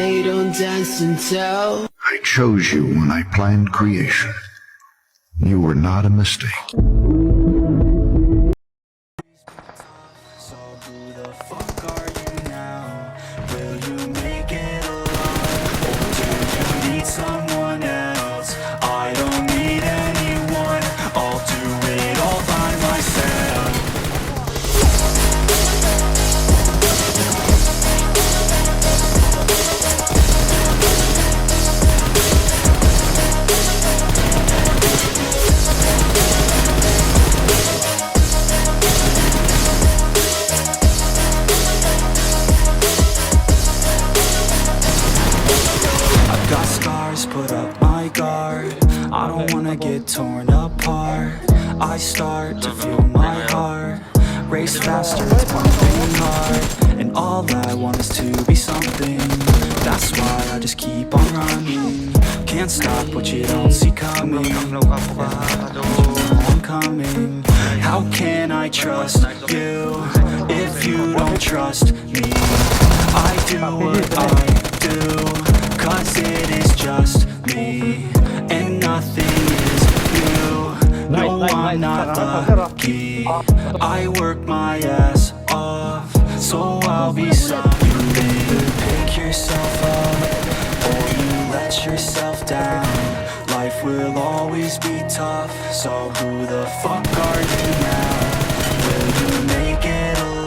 they don't dance and tell. I chose you when I planned creation. You were not a mistake. So who the fuck are you now? Will you make it alone? Or do you need someone else? I don't need anyone. I'll do it all by myself. Got scars, put up my guard. I don't wanna get torn apart. I start to feel my heart race faster, it's pumping hard. And all I want is to be something. That's why I just keep on running. Can't stop what you don't see coming. I'm coming. How can I trust you if you don't trust me? I do what I do 'cause it is just me, and nothing is new. No, I'm not lucky. I work my ass off, so I'll be something. Pick yourself up, or you let yourself down. Life will always be tough, so who the fuck are you now? Will you make it alone?